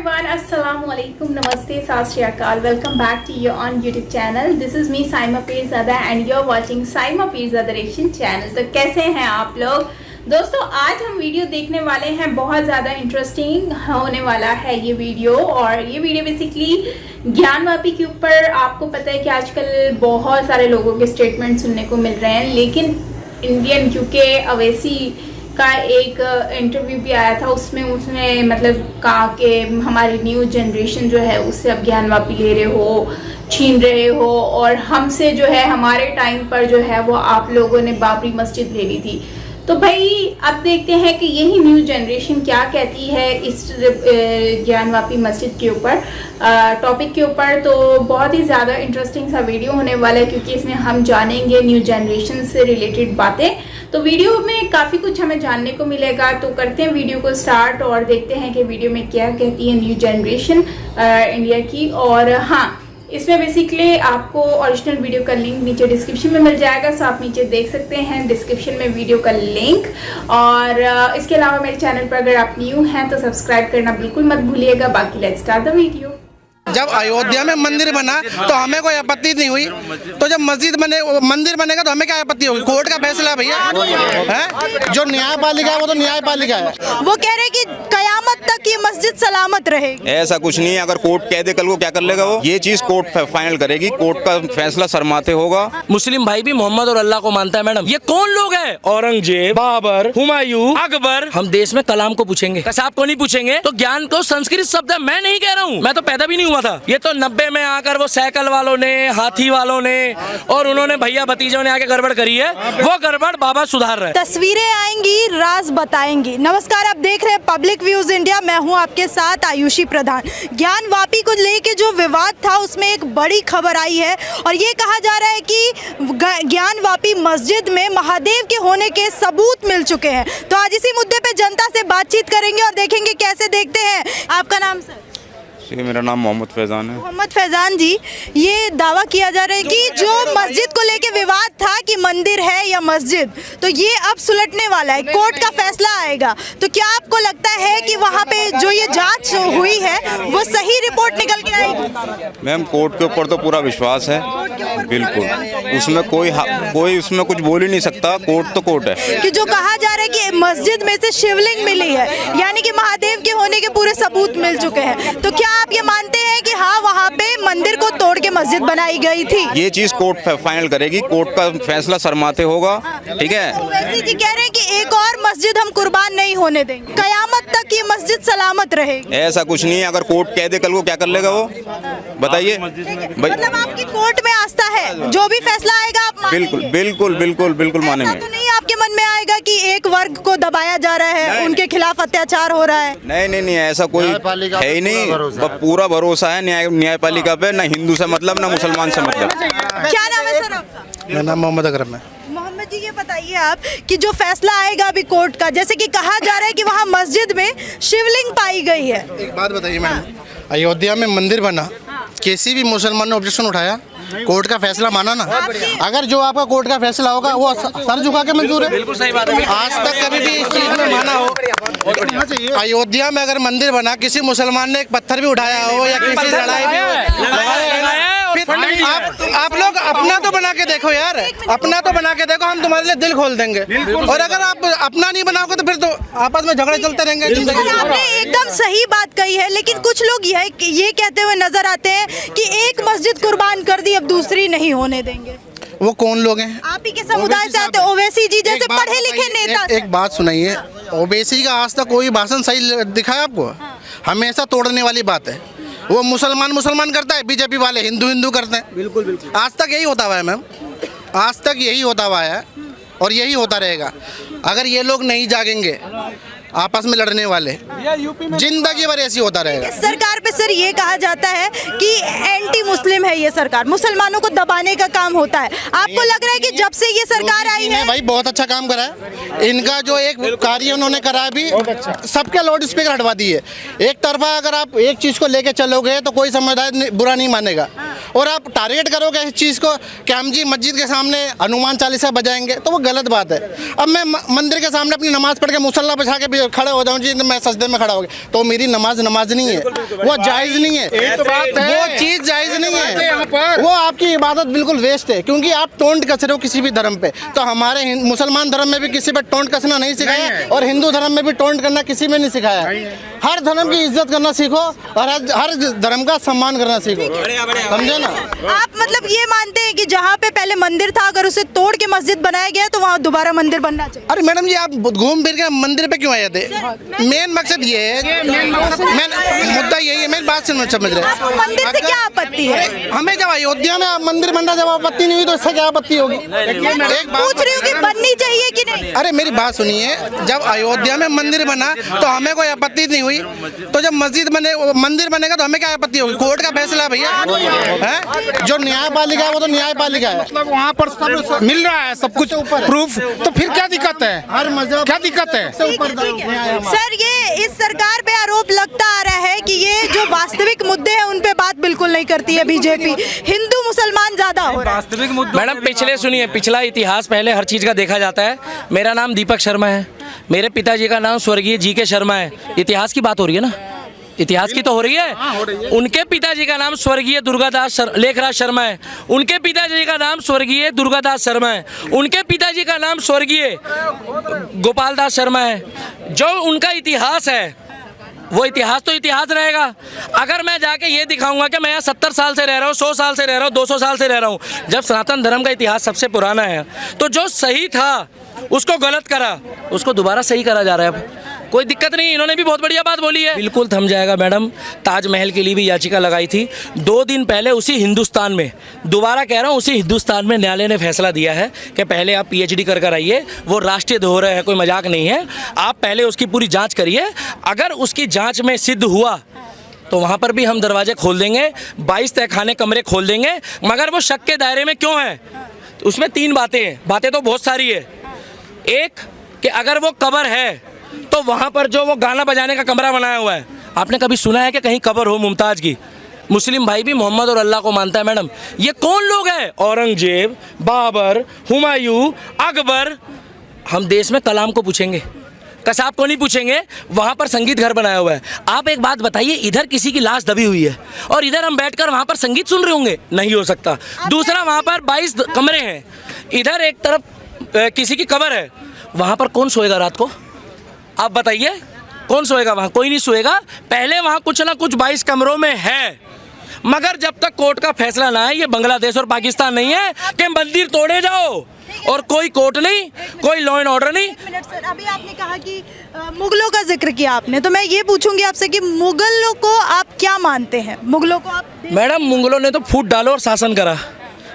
everyone, Assalamualaikum, Namaste, Sat Shri Akal. Welcome back to you on YouTube channel. This is me Saima Pirzada and you're watching Saima Pirzada Reaction channel. तो कैसे हैं आप लोग दोस्तों? आज हम video देखने वाले हैं, बहुत ज़्यादा इंटरेस्टिंग होने वाला है ये वीडियो। और ये वीडियो बेसिकली ज्ञानवापी के ऊपर। आपको पता है कि आजकल बहुत सारे लोगों के स्टेटमेंट सुनने को मिल रहे हैं, लेकिन इंडियन क्योंकि अवैसी का एक इंटरव्यू भी आया था, उसमें उसने मतलब कहा कि हमारी न्यू जनरेशन जो है उससे अब ज्ञानवापी ले रहे हो, छीन रहे हो, और हमसे जो है हमारे टाइम पर जो है वो आप लोगों ने बाबरी मस्जिद ले ली थी। तो भाई अब देखते हैं कि यही न्यू जनरेशन क्या कहती है इस ज्ञानवापी मस्जिद के ऊपर, टॉपिक के ऊपर। तो बहुत ही ज़्यादा इंटरेस्टिंग सा वीडियो होने वाला है, क्योंकि इसमें हम जानेंगे न्यू जनरेशन से रिलेटेड बातें। तो वीडियो में काफ़ी कुछ हमें जानने को मिलेगा। तो करते हैं वीडियो को स्टार्ट और देखते हैं कि वीडियो में क्या कहती है न्यू जनरेशन इंडिया की। और हाँ, इसमें बेसिकली आपको ओरिजिनल वीडियो का लिंक नीचे डिस्क्रिप्शन में मिल जाएगा, सो आप नीचे देख सकते हैं डिस्क्रिप्शन में वीडियो का लिंक। और इसके अलावा मेरे चैनल पर अगर आप न्यू हैं तो सब्सक्राइब करना बिल्कुल मत भूलिएगा। बाकी लेट्स स्टार्ट द वीडियो। जब अयोध्या में मंदिर बना तो हमें कोई आपत्ति नहीं हुई, तो जब मंदिर बनेगा तो हमें क्या आपत्ति होगी? कोर्ट का फैसला भैया है, जो न्यायपालिका है वो तो न्यायपालिका है। वो कह रहे कि कयामत तक ये मस्जिद सलामत रहेगी। ऐसा कुछ नहीं है, अगर कोर्ट कह दे कल को क्या कर लेगा वो? ये चीज कोर्ट फाइनल करेगी, कोर्ट का फैसला शर्माते होगा। मुस्लिम भाई भी मोहम्मद और अल्लाह को मानता है मैडम। ये कौन लोग हैं? औरंगजेब, बाबर, हुमायूं, अकबर। हम देश में कलाम को पूछेंगे, कसाब को नहीं पूछेंगे। तो ज्ञान तो संस्कृत शब्द है, मैं नहीं कह रहा हूँ, मैं तो पैदा भी नहीं हुआ था। ये तो 90 में आकर वो साइकिल वालों ने, हाथी वालों ने और उन्होंने भैया भतीजों ने आके गड़बड़ करी है, वो गड़बड़ बाबा सुधार रहे। तस्वीरें आएंगी, राज बताएंगी। नमस्कार, आप देख रहे हैं पब्लिक व्यूज इंडिया, मैं हूं आपके साथ आयुषी प्रधान। ज्ञानवापी को लेके जो विवाद था उसमें एक बड़ी खबर आई है, और ये कहा जा रहा है कि ज्ञानवापी मस्जिद में महादेव के होने के सबूत मिल चुके हैं। तो आज इसी मुद्दे पे जनता से बातचीत करेंगे और देखेंगे कैसे देखते हैं। आपका नाम सर? मेरा नाम मोहम्मद फैजान है। मोहम्मद फैजान जी, ये दावा किया जा रहा है कि जो मस्जिद को लेके विवाद था कि मंदिर है या मस्जिद, तो ये अब सुलटने वाला है, कोर्ट का फैसला आएगा। तो क्या आपको लगता है कि वहाँ पे जो ये जांच हुई है वो सही रिपोर्ट निकल के आएगी? मैम, कोर्ट के ऊपर तो पूरा विश्वास है, बिल्कुल। उसमें कोई उसमें कुछ बोल ही नहीं सकता। कोर्ट तो कोर्ट है। कि जो कहा जा रहा है कि मस्जिद में से शिवलिंग मिली है, यानी कि महादेव के होने के पूरे सबूत मिल चुके हैं, तो क्या आप ये मानते हैं कि हाँ वहाँ पे मंदिर को तोड़ के मस्जिद बनाई गई थी? ये चीज कोर्ट फाइनल करेगी, कोर्ट का फैसला शर्माते होगा, ठीक है। ओवैसी जी कह रहे हैं कि एक और मस्जिद हम कुर्बान नहीं होने देंगे, कयामत तक ये मस्जिद सलामत रहेगी। ऐसा कुछ नहीं है, अगर कोर्ट कह दे कल को क्या कर लेगा वो? बताइए। मतलब आपकी कोर्ट में आस्था है, जो भी फैसला आएगा आप मानेंगे? बिल्कुल बिल्कुल बिल्कुल बिल्कुल मानेंगे। तो नहीं आपके मन में आएगा कि एक वर्ग को दबाया जा रहा है, उनके खिलाफ अत्याचार हो रहा है? नहीं, ऐसा कोई है ही नहीं। पूरा भरोसा है न्यायपालिका पे, ना हिंदू से मतलब ना मुसलमान से मतलब। क्या नाम है सर आपका? मेरा नाम मोहम्मद अकरम है। मोहम्मद जी, ये बताइए आप कि जो फैसला आएगा अभी कोर्ट का, जैसे कि कहा जा रहा है कि वहाँ मस्जिद में शिवलिंग पाई गई है। एक बात बताइए मैम, अयोध्या में मंदिर बना, किसी भी मुसलमान ने ऑब्जेक्शन उठाया? कोर्ट का फैसला माना ना। अगर जो आपका कोर्ट का फैसला होगा वो सर झुका के मंजूर है। बिल्कुल सही बात है। आज तक कभी भी इस चीज में माना हो? अयोध्या में अगर मंदिर बना, किसी मुसलमान ने एक पत्थर भी उठाया हो या किसी लड़ाई में आप लोग अपना तो बना के देखो यार, अपना तो बना के देखो, हम तुम्हारे लिए दिल खोल देंगे। और अगर आप अपना नहीं बनाओगे तो फिर तो आपस में झगड़े चलते रहेंगे। आपने एकदम सही बात कही है, लेकिन कुछ लोग ये कहते हुए नजर आते हैं कि एक मस्जिद कुर्बान कर दी, अब दूसरी नहीं होने देंगे। वो कौन लोग हैं? आप ही के समुदाय से आते, ओवैसी जी जैसे पढ़े लिखे नेता। एक बात सुनाइए, ओवैसी का आज तक कोई भाषण सही दिखाया आपको? हमेशा तोड़ने वाली बात है। वो मुसलमान करता है, बीजेपी वाले हिंदू करते हैं। बिल्कुल। आज तक यही होता हुआ है मैम, आज तक यही होता हुआ है और यही होता रहेगा। अगर ये लोग नहीं जागेंगे, आपस में लड़ने वाले, जिंदगी भर ऐसी होता रहेगा। सरकार पे सर ये कहा जाता है कि एंटी मुस्लिम है ये सरकार, मुसलमानों को दबाने का काम होता है। आपको लग रहा है कि जब से ये सरकार आई है? भाई बहुत अच्छा काम करा है। इनका जो एक कार्य उन्होंने करा है, भी सबके लाउड स्पीकर हटवा दिए। एक तरफा अगर आप एक चीज को लेके चलोगे तो कोई समुदाय बुरा नहीं मानेगा, और आप टारगेट करोगे इस चीज़ को कि हम जी मस्जिद के सामने हनुमान चालीसा बजाएंगे, तो वो गलत बात है। अब मैं मंदिर के सामने अपनी नमाज पढ़ के मुसल्ला बिछा के भी खड़े हो जाऊँ जी, मैं सजदे में खड़ा हो गया, तो मेरी नमाज नहीं है, वो जायज़ नहीं है, वो चीज़ जायज़ नहीं है, वो आपकी इबादत बिल्कुल वेस्ट है, क्योंकि आप टोंट कस रहे हो किसी भी धर्म पे। तो हमारे मुसलमान धर्म में भी किसी पे टोंट कसना नहीं सिखाया और हिंदू धर्म में भी टोंट करना किसी में नहीं सिखाया। हर धर्म की इज्जत करना सीखो और हर धर्म का सम्मान करना सीखो, समझे ना। आप मतलब ये मानते हैं कि जहाँ पे पहले मंदिर था अगर उसे तोड़ के मस्जिद बनाया गया तो वहाँ दोबारा मंदिर बनना चाहिए? अरे मैडम जी, आप घूम फिर के मंदिर पे क्यों आए थे? मेन मकसद ये है, मुद्दा यही है, मेरी बात समझ रहे आपको मंदिर से क्या आपत्ति है? हमें जब अयोध्या में मंदिर बन रहा, जब आपत्ति नहीं हुई तो इससे क्या आपत्ति होगी? एक बात पूछ रही हूँ कि बननी चाहिए कि नहीं? अरे मेरी बात सुनिए, जब अयोध्या में मंदिर बना तो हमें कोई आपत्ति नहीं हुई, तो जब मंदिर बनेगा तो हमें क्या आपत्ति होगी? कोर्ट का फैसला है भैया, है जो न्यायपालिका है वो तो न्यायपालिका है, मतलब वहाँ पर मिल रहा है सब कुछ प्रूफ, तो फिर क्या दिक्कत है? हर मजहब क्या दिक्कत है? सर, ये इस सरकार पे आरोप लगता आ रहा है कि ये जो वास्तविक मुद्दे हैं उन पे बात बिल्कुल नहीं करती है बीजेपी, हिंदू मुसलमान ज्यादा हो रहा है। वास्तविक मुद्दों मैडम पिछले सुनिए, पिछला इतिहास पहले हर चीज़ का देखा जाता है। मेरा नाम दीपक शर्मा है, मेरे पिताजी का नाम स्वर्गीय जी.के. शर्मा है। इतिहास की बात हो रही है ना, इतिहास की तो हो रही है। उनके पिताजी का नाम स्वर्गीय लेखराज शर्मा है, उनके पिताजी का नाम स्वर्गीय दुर्गादास शर्मा है, उनके पिताजी का नाम स्वर्गीय गोपाल दास शर्मा है। जो उनका इतिहास है वो इतिहास तो इतिहास रहेगा। अगर मैं जाके ये दिखाऊंगा कि मैं यहाँ 70 साल से रह रहा हूँ, 100 साल से रह रहा हूँ, 200 साल से रह रहा हूँ, जब सनातन धर्म का इतिहास सबसे पुराना है, तो जो सही था उसको गलत करा, उसको दोबारा सही करा जा रहा है। अब कोई दिक्कत नहीं, इन्होंने भी बहुत बढ़िया बात बोली है, बिल्कुल थम जाएगा। मैडम ताजमहल के लिए भी याचिका लगाई थी 2 दिन पहले, उसी हिंदुस्तान में, दोबारा कह रहा हूँ उसी हिंदुस्तान में न्यायालय ने फैसला दिया है कि पहले आप PhD कर आइए, वो राष्ट्रीय धरोहर है, कोई मजाक नहीं है, आप पहले उसकी पूरी जाँच करिए। अगर उसकी जाँच में सिद्ध हुआ तो वहाँ पर भी हम दरवाजे खोल देंगे, 22 तहखाने कमरे खोल देंगे। मगर वो शक के दायरे में क्यों है? उसमें 3 बातें हैं, बातें तो बहुत सारी है। एक कि अगर वो कब्र है तो वहाँ पर जो वो गाना बजाने का कमरा बनाया हुआ है, आपने कभी सुना है कि कहीं कब्र हो मुमताज़ की? मुस्लिम भाई भी मोहम्मद और अल्लाह को मानता है। मैडम ये कौन लोग हैं? औरंगजेब, बाबर, हुमायूं, अकबर। हम देश में कलाम को पूछेंगे, कसाब को नहीं पूछेंगे। वहाँ पर संगीत घर बनाया हुआ है। आप एक बात बताइए, इधर किसी की लाश दबी हुई है और इधर हम बैठकर वहाँ पर संगीत सुन रहे होंगे? नहीं हो सकता। दूसरा, वहाँ पर 22 कमरे हैं, इधर एक तरफ किसी की कब्र है, वहाँ पर कौन सोएगा रात को? आप बताइए कौन सोएगा वहाँ? कोई नहीं सोएगा। पहले वहाँ कुछ ना कुछ 22 कमरों में है, मगर जब तक कोर्ट का फैसला ना है, ये बांग्लादेश और पाकिस्तान नहीं है कि मंदिर तोड़े जाओ और कोई कोर्ट नहीं, कोई लॉ एंड ऑर्डर नहीं। सर, अभी आपने कहा कि मुगलों का जिक्र किया आपने, तो मैं ये पूछूंगी आपसे कि मुगलों को आप क्या मानते हैं? मुगलों को आप? मैडम मुगलों ने तो फूट डालो और शासन करा,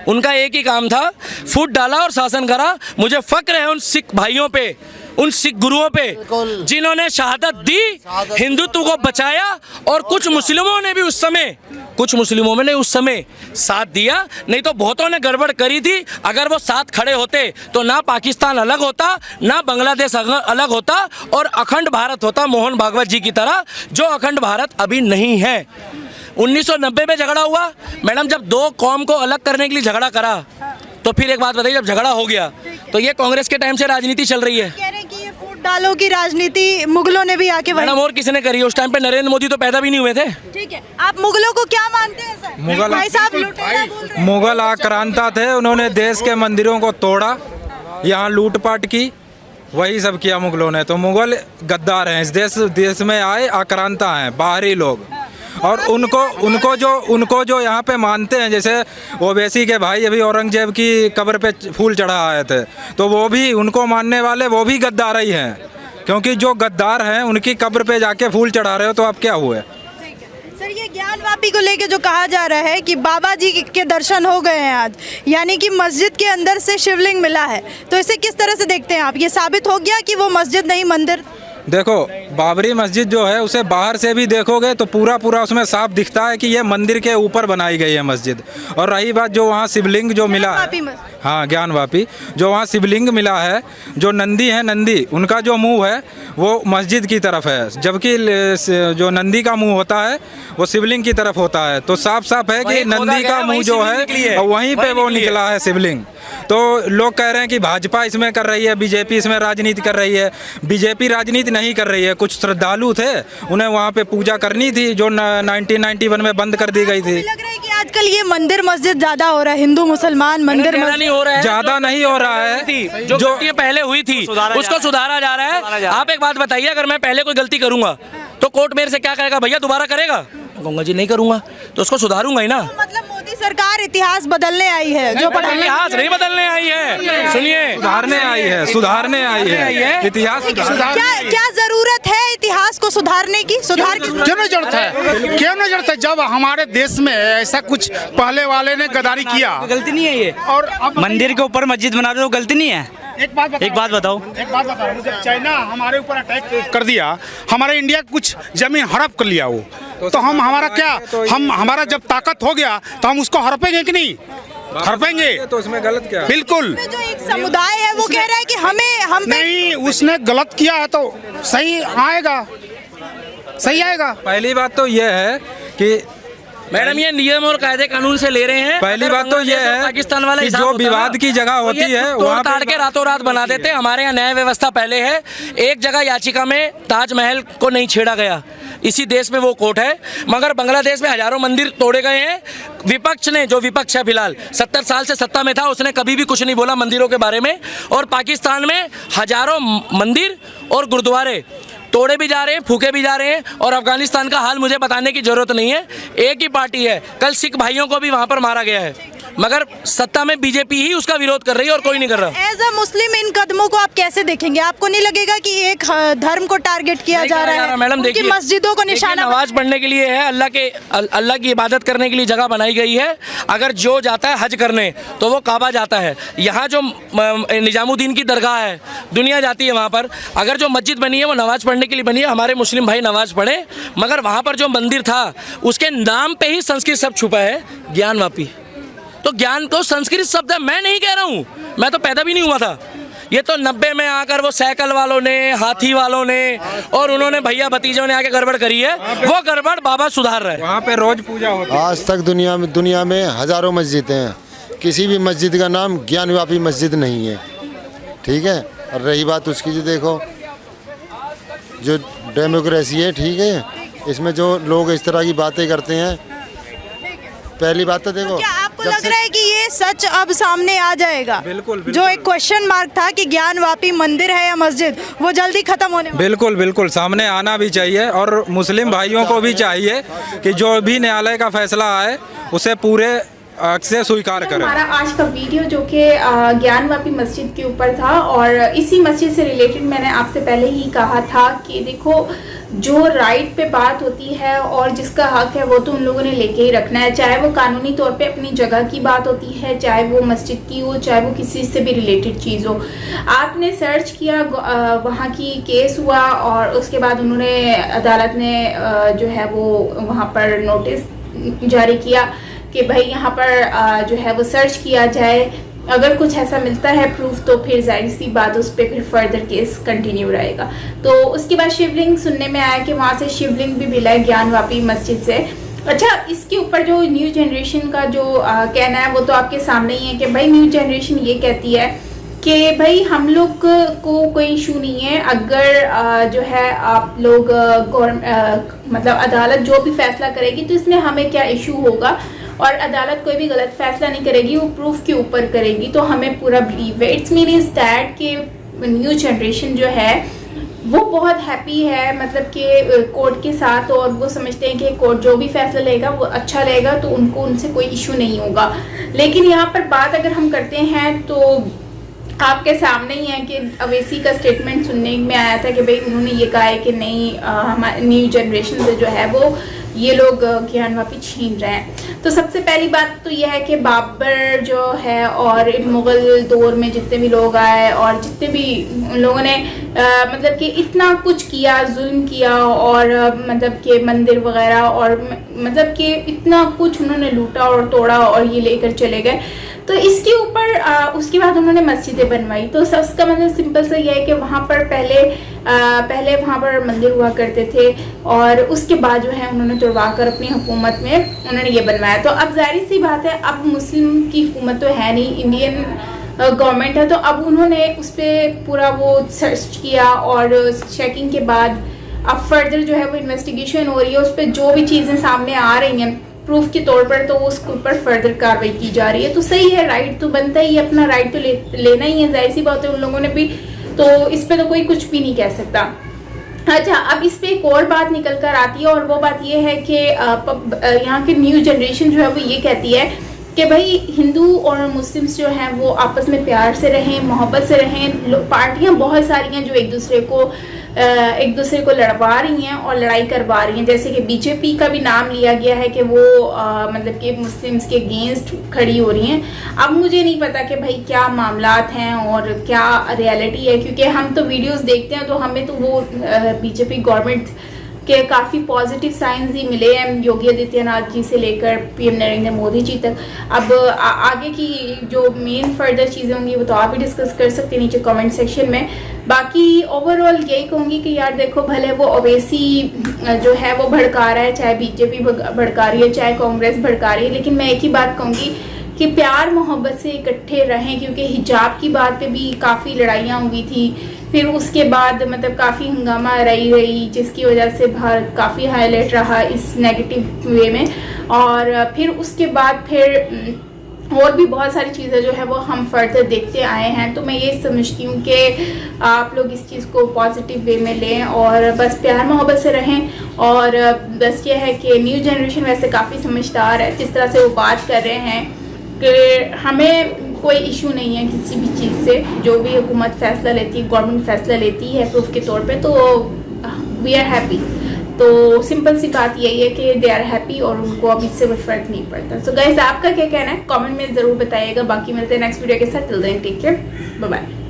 उनका एक ही काम था, फूट डाला और शासन करा। मुझे फक्र है उन सिख भाइयों पे, उन सिख गुरुओं पे जिन्होंने शहादत दी, हिंदुत्व को बचाया। और कुछ मुस्लिमों ने भी उस समय साथ दिया, नहीं तो बहुतों ने गड़बड़ करी थी। अगर वो साथ खड़े होते तो ना पाकिस्तान अलग होता, ना बांग्लादेश अलग होता, और अखंड भारत होता मोहन भागवत जी की तरह, जो अखंड भारत अभी नहीं है। 1990 में झगड़ा हुआ मैडम, जब 2 कौम को अलग करने के लिए झगड़ा करा, तो फिर एक बात बताइए, जब झगड़ा हो गया तो ये कांग्रेस के टाइम से राजनीति चल रही है। कह रहे हैं कि ये फूट डालो की राजनीति मुगलों ने भी आके मैडम और किसने करी? उस टाइम पे नरेंद्र मोदी तो पैदा भी नहीं हुए थे। ठीक है, आप मुगलों को क्या मानते हैं सर? मुगल भाई साहब लुटेरा बोल रहे हैं। मुगल आक्रांता थे, उन्होंने देश के मंदिरों को तोड़ा, यहाँ लूटपाट की, वही सब किया मुगलों ने। तो मुगल गद्दार हैं, इस देश में आए आक्रांता हैं, बाहरी लोग। और उनको जो यहाँ पे मानते हैं, जैसे ओवैसी के भाई अभी औरंगजेब की कब्र पे फूल चढ़ा आए थे, तो वो भी उनको मानने वाले वो भी गद्दार ही हैं, क्योंकि जो गद्दार हैं उनकी कब्र पे जाके फूल चढ़ा रहे हो, तो आप क्या हुए? सर, ये ज्ञानवापी को लेके जो कहा जा रहा है कि बाबा जी के दर्शन हो गए हैं आज, यानी कि मस्जिद के अंदर से शिवलिंग मिला है, तो इसे किस तरह से देखते हैं आप? ये साबित हो गया कि वो मस्जिद नहीं मंदिर? देखो, बाबरी मस्जिद जो है उसे बाहर से भी देखोगे तो पूरा पूरा उसमें साफ दिखता है कि ये मंदिर के ऊपर बनाई गई है मस्जिद। और रही बात जो वहाँ शिवलिंग जो मिला ज्ञानवापी है, मस्जिद। हाँ ज्ञानवापी, जो वहाँ शिवलिंग मिला है, जो नंदी है, नंदी उनका जो मुंह है वो मस्जिद की तरफ है, जबकि जो नंदी का मुंह होता है वो शिवलिंग की तरफ होता है। तो साफ साफ है कि नंदी का मुंह जो है वहीं पे वो निकला है शिवलिंग। तो लोग कह रहे हैं कि भाजपा इसमें कर रही है, बीजेपी इसमें राजनीति कर रही है। बीजेपी राजनीति नहीं कर रही है, कुछ श्रद्धालु थे उन्हें वहाँ पे पूजा करनी थी जो 1991 में बंद कर दी गई थी। लग रहा है कि आजकल ये मंदिर मस्जिद ज्यादा हो रहा है, हिंदू मुसलमान मंदिर ज्यादा नहीं हो रहा है, ज्यादा नहीं हो रहा है। जो गलतियां पहले हुई थी उसको सुधारा जा रहा है। आप एक बात बताइए, अगर मैं पहले कोई गलती करूंगा तो कोर्ट मेरे से क्या कहेगा, भैया दोबारा करेगा? मैं कहूंगा जी नहीं करूंगा, तो उसको सुधारूंगा ही ना। मतलब मोदी सरकार इतिहास बदलने आई है, जो पढ़ा इतिहास नहीं बदलने आई है, सुनिए, सुधारने आई है, सुधारने आई है इतिहास। क्या जरूरत है इतिहास को सुधारने की? सुधार की क्यों नहीं जरूरत है? क्यों नहीं जरूरत है? जब हमारे देश में ऐसा कुछ पहले वाले ने गद्दारी किया, गलती नहीं है ये। और अब मंदिर के ऊपर मस्जिद बना दो तो गलती नहीं है। एक बात बताओ, जब चाइना हमारे ऊपर अटैक कर दिया, हमारे इंडिया का कुछ जमीन हड़प कर लिया वो, तो हम हमारा क्या, हम हमारा जब ताकत हो गया तो हम उसको हड़पेंगे कि नहीं? हड़पेंगे। तो उसमें गलत क्या है? बिल्कुल जो एक समुदाय है वो कह रहा है कि हम पे नहीं, उसने गलत किया है तो सही आएगा, सही आएगा। पहली बात तो ये है कि मैडम ये नियम और कायदे कानून से ले रहे हैं। पहली बात तो ये है पाकिस्तान वाला कि जो विवाद की जगह होती है वहाँ ताड़ के रातों रात बना देते हैं। हमारे यहाँ न्याय व्यवस्था पहले है। एक जगह याचिका में ताजमहल को नहीं छेड़ा गया, इसी देश में वो कोर्ट है, मगर बांग्लादेश में हजारों मंदिर तोड़े गए हैं। विपक्ष ने, जो विपक्ष है फिलहाल 70 साल से सत्ता में था, उसने कभी भी कुछ नहीं बोला मंदिरों के बारे में। और पाकिस्तान में हजारों मंदिर और गुरुद्वारे तोड़े भी जा रहे हैं, फूके भी जा रहे हैं। और अफगानिस्तान का हाल मुझे बताने की जरूरत नहीं है, एक ही पार्टी है, कल सिख भाइयों को भी वहां पर मारा गया है, मगर सत्ता में बीजेपी ही उसका विरोध कर रही है और कोई नहीं कर रहा। एज अ मुस्लिम इन कदमों को आप कैसे देखेंगे? आपको नहीं लगेगा कि एक धर्म को टारगेट किया जा रहा है? मैडम उनकी देखिए, मस्जिदों को निशाना नमाज पढ़ने के लिए है, अल्लाह की इबादत करने के लिए जगह बनाई गई है। अगर जो जाता है हज करने तो वो काबा जाता है। यहाँ जो निजामुद्दीन की दरगाह है, दुनिया जाती है वहाँ पर। अगर जो मस्जिद बनी है वो नमाज पढ़ने के लिए बनी है, हमारे मुस्लिम भाई नमाज पढ़े, मगर वहाँ पर जो मंदिर था उसके नाम पे ही संस्कृत शब्द छुपा है, ज्ञानवापी। तो ज्ञान तो संस्कृत शब्द है, मैं नहीं कह रहा हूँ, मैं तो पैदा भी नहीं हुआ था। ये तो 90 में आकर वो साइकिल वालों ने, हाथी वालों ने और उन्होंने भैया भतीजों ने आके गड़बड़ करी है, वो गड़बड़ बाबा सुधार रहे हैं। वहाँ पे रोज पूजा होती है। आज तक दुनिया में हजारों मस्जिदें हैं, किसी भी मस्जिद का नाम ज्ञानवापी मस्जिद नहीं है, ठीक है। और रही बात उसकी, जो देखो जो डेमोक्रेसी है, ठीक है, इसमें जो लोग इस तरह की बातें करते हैं, पहली बात तो देखो, क्या आपको लग रहा है कि ये सच अब सामने आ जाएगा? बिल्कुल। जो एक क्वेश्चन मार्क था कि ज्ञानवापी मंदिर है या मस्जिद, वो जल्दी खत्म होने वाला है। बिल्कुल सामने आना भी चाहिए। और मुस्लिम भाइयों को भी चाहिए कि जो भी न्यायालय का फैसला आए उसे पूरे से स्वीकार करें। हमारा आज का वीडियो जो कि ज्ञानवापी मस्जिद के ऊपर था, और इसी मस्जिद से रिलेटेड मैंने आपसे पहले ही कहा था कि देखो, जो राइट पे बात होती है और जिसका हक है वो तो उन लोगों ने लेके ही रखना है, चाहे वो कानूनी तौर पे अपनी जगह की बात होती है, चाहे वो मस्जिद की हो, चाहे वो किसी से भी रिलेटेड चीज़ हो। आपने सर्च किया, वहाँ की केस हुआ और उसके बाद उन्होंने, अदालत ने जो है वो वहाँ पर नोटिस जारी किया कि भाई यहाँ पर जो है वो सर्च किया जाए, अगर कुछ ऐसा मिलता है प्रूफ तो फिर जाहिर सी बात उस पर फिर फर्दर केस कंटिन्यू रहेगा। तो उसके बाद शिवलिंग सुनने में आया कि वहाँ से शिवलिंग भी मिला है ज्ञानवापी मस्जिद से। अच्छा, इसके ऊपर जो न्यू जनरेशन का जो कहना है वो तो आपके सामने ही है कि भाई न्यू जनरेशन ये कहती है कि भाई हम लोग को कोई इशू नहीं है अगर जो है आप लोग मतलब अदालत जो भी फैसला करेगी तो इसमें हमें क्या इशू होगा, और अदालत कोई भी गलत फैसला नहीं करेगी, वो प्रूफ के ऊपर करेगी, तो हमें पूरा बिलीव है। इट्स मीन इज दैट कि न्यू जनरेशन जो है वो बहुत हैप्पी है, मतलब कि कोर्ट के साथ, और वो समझते हैं कि कोर्ट जो भी फैसला लेगा वो अच्छा लेगा, तो उनको उनसे कोई इशू नहीं होगा। लेकिन यहाँ पर बात अगर हम करते हैं तो आपके सामने ही है कि अवैसी का स्टेटमेंट सुनने में आया था कि भाई उन्होंने ये कहा है कि नहीं, हमारे न्यू जनरेशन से जो है वो ये लोग ज्ञान वापी छीन रहे हैं। तो सबसे पहली बात तो यह है कि बाबर जो है और मुग़ल दौर में जितने भी लोग आए और जितने भी लोगों ने मतलब कि इतना कुछ किया, जुल्म किया और मतलब कि मंदिर वगैरह और मतलब कि इतना कुछ उन्होंने लूटा और तोड़ा और ये लेकर चले गए। तो इसके ऊपर उसके बाद उन्होंने मस्जिदें बनवाई। तो उसका मतलब सिंपल सा ये है कि वहाँ पर पहले वहाँ पर मंदिर हुआ करते थे और उसके बाद जो है उन्होंने तोड़वा कर अपनी हुकूमत में उन्होंने ये बनवाया। तो अब जाहिर सी बात है, अब मुस्लिम की हुकूमत तो है नहीं, इंडियन गवर्नमेंट है। तो अब उन्होंने उस पर पूरा वो सर्च किया और चेकिंग के बाद अब फर्दर जो है वो इन्वेस्टिगेशन हो रही है। उस पर जो भी चीज़ें सामने आ रही हैं प्रूफ के तौर पर, तो उसके ऊपर फर्दर कार्रवाई की जा रही है। तो सही है, राइट तो बनता ही है, अपना राइट तो लेना ही है, जाहिर सी बात है उन लोगों ने भी। तो इस पे तो कोई कुछ भी नहीं कह सकता। अच्छा, अब इस पे एक और बात निकल कर आती है और वो बात ये है कि यहाँ की न्यू जनरेशन जो है वो ये कहती है कि भाई हिंदू और मुस्लिम्स जो हैं वो आपस में प्यार से रहें, मोहब्बत से रहें। पार्टियां बहुत सारी हैं जो एक दूसरे को लड़वा रही हैं और लड़ाई करवा रही हैं। जैसे कि बीजेपी का भी नाम लिया गया है कि वो मतलब कि मुस्लिम्स के अगेंस्ट खड़ी हो रही हैं। अब मुझे नहीं पता कि भाई क्या मामलात हैं और क्या रियलिटी है, क्योंकि हम तो वीडियोस देखते हैं तो हमें तो वो बीजेपी गवर्नमेंट के काफ़ी पॉजिटिव साइंस ही मिले हैं, योगी आदित्यनाथ जी से लेकर पीएम नरेंद्र मोदी जी तक। अब आगे की जो मेन फर्दर चीज़ें होंगी वो तो आप भी डिस्कस कर सकते हैं नीचे कमेंट सेक्शन में। बाकी ओवरऑल यही कहूँगी कि यार देखो, भले वो ओवैसी जो है वो भड़का रहा है, चाहे बीजेपी भड़का रही है, चाहे कांग्रेस भड़का रही है, लेकिन मैं एक ही बात कहूँगी कि प्यार मोहब्बत से इकट्ठे रहें। क्योंकि हिजाब की बात पे भी काफ़ी लड़ाइयाँ हुई थी, फिर उसके बाद मतलब काफ़ी हंगामा रही जिसकी वजह से भारत काफ़ी हाईलाइट रहा इस नेगेटिव वे में। और फिर उसके बाद फिर और भी बहुत सारी चीज़ें जो है वो हम फर्दर देखते आए हैं। तो मैं ये समझती हूँ कि आप लोग इस चीज़ को पॉजिटिव वे में लें और बस प्यार मोहब्बत से रहें। और बस ये है कि न्यू जनरेशन वैसे काफ़ी समझदार है, जिस तरह से वो बात कर रहे हैं कि हमें कोई इशू नहीं है किसी भी चीज़ से। जो भी हुकूमत फैसला लेती है, गवर्नमेंट फैसला लेती है प्रूफ के तौर पे, तो वी आर हैप्पी। तो सिंपल सी बात यही है कि दे आर हैप्पी और उनको अब इससे कोई फ़र्क नहीं पड़ता। सो गाइस, आपका क्या कहना है कमेंट में ज़रूर बताइएगा। बाकी मिलते हैं नेक्स्ट वीडियो के साथ। Till then take care, bye bye.